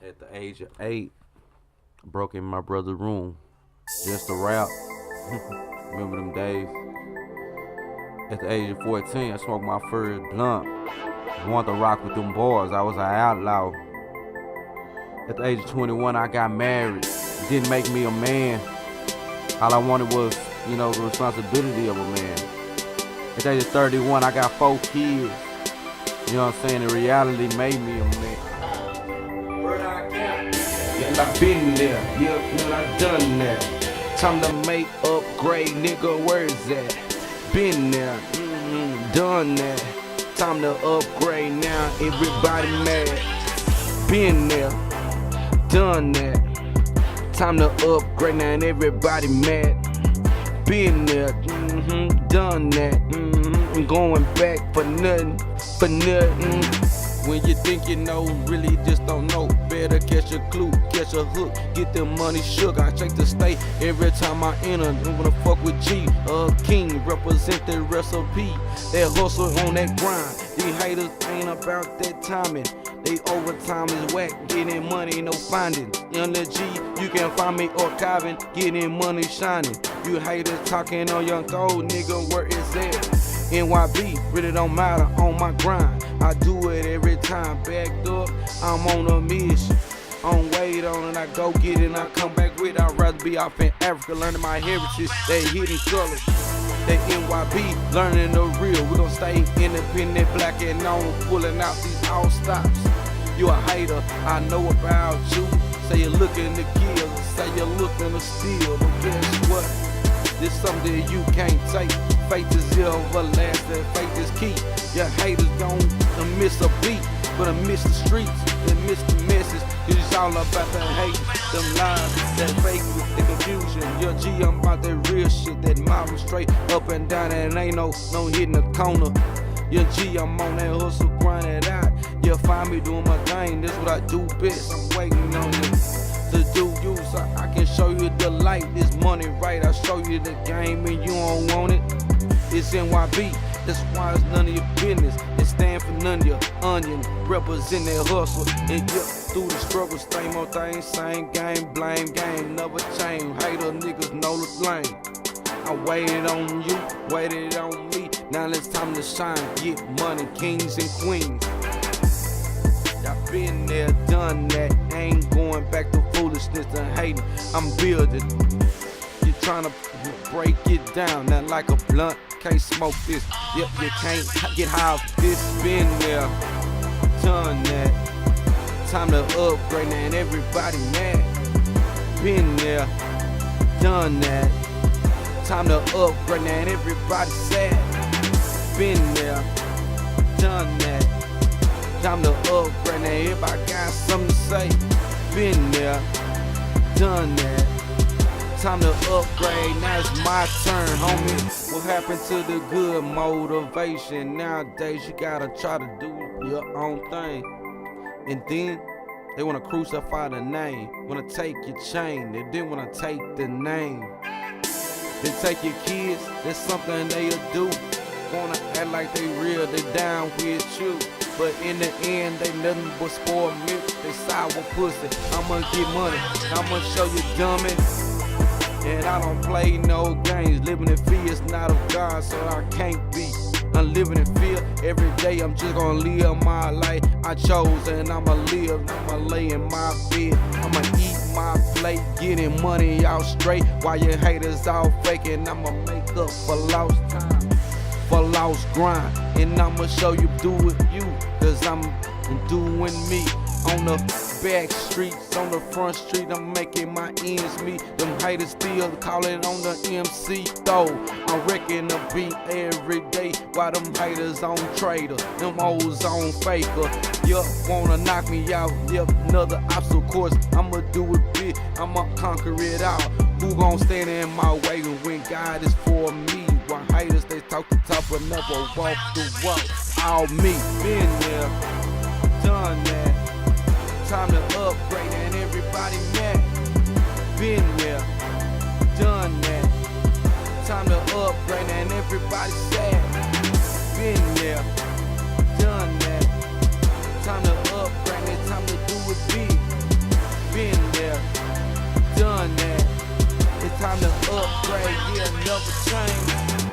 At the age of 8, broke in my brother's room just to rap. Remember them days? At the age of 14, I smoked my first blunt. Wanted to rock with them boys. I was an outlaw. At the age of 21, I got married. It didn't make me a man. All I wanted was, the responsibility of a man. At the age of 31, I got 4 kids. You know what I'm saying? The reality made me a man. Yeah, I been there. Yeah, I done that. Time to make upgrade, nigga, where's that? Been there, done that. Time to upgrade now, everybody mad. Been there, done that. Time to upgrade now and everybody mad. Been there, done that. Going back for nothing, When you think you know, really just don't know. Better catch a clue, catch a hook, get the money shook. I check the state every time I enter. Don't wanna fuck with G, king, represent the recipe. That hustle on that grind. These haters ain't about that timing. They overtime is whack, getting money, no finding. Young G, you can find me archiving, getting money shining. You haters talking on your gold, nigga, where is that? NYB, really don't matter, on my grind. I do it every time, backed up, I'm on a mission. On wait on it, I go get it and I come back with it. I'd rather be off in Africa, learning my heritage, they hidden colors. They NYB, learning the real. We gon' stay independent, black and known, pulling out these all stops. You a hater, I know about you. Say you're looking to kill, say you're looking to steal. But guess what? This something you can't take. Faith is everlasting, faith is key. Your haters gon' miss a beat, but I miss the streets, they miss the message. Cause it's all about the hate, them lies, that fake, the confusion. Your G, I'm about that real shit, that mountain straight up and down, and ain't no hitting the corner. Your G, I'm on that hustle, grind it out. You'll find me doing my thing, this what I do best. I'm waiting on you to do you, so I can show you the light. This money right, I show you the game and you don't want it. It's NYB, that's why it's none of your business. It stand for none of your onion, represent that hustle. And get through the struggle, same old thing, same game, blame game, never change. Hater niggas know the lane. I waited on you, waited on me. Now it's time to shine, get money, kings and queens. I've been there, done that, ain't going back to foolishness and hating. I'm building. You tryna break it down, not like a blunt, can't smoke this. Yep, you can't get high off this. Been there, done that. Time to upgrade now and everybody mad. Been there, done that. Time to upgrade now and everybody sad. Been there, done that. Time to upgrade now, everybody got something to say. Been there, done that. Time to upgrade, now it's my turn, homie. What happened to the good motivation? Nowadays you gotta try to do your own thing. And then they wanna crucify the name, wanna take your chain, they didn't wanna take the name. Then take your kids, that's something they'll do. Wanna act like they real, they down with you. But in the end, they nothing but spoiled milk, they sour pussy. I'ma get money, I'ma show you dummy. And I don't play no games, living in fear is not of God, so I can't be. I'm living in fear every day, I'm just gonna live my life I chose, and I'ma live, I'ma lay in my bed, I'ma eat my plate, getting money out straight, while your haters all faking. I'ma make up for lost time, for lost grind, and I'ma show you do it you, cause I'm doing me. On the back streets, on the front street, I'm making my ends meet. Them haters still calling on the MC though. I'm wrecking the beat every day while them haters on trader, them hoes on faker. Yup, wanna knock me out, yep, another obstacle course. I'ma do it big, I'ma conquer it out. Who gon' stand in my way when God is for me? While haters, they talk the top but never walk the walk. All me, been there, done that. Time to upgrade and everybody mad. Been there, done that. Time to upgrade and everybody sad. Been there, done that. Time to upgrade and time to do it big. upgrade, yeah, never change.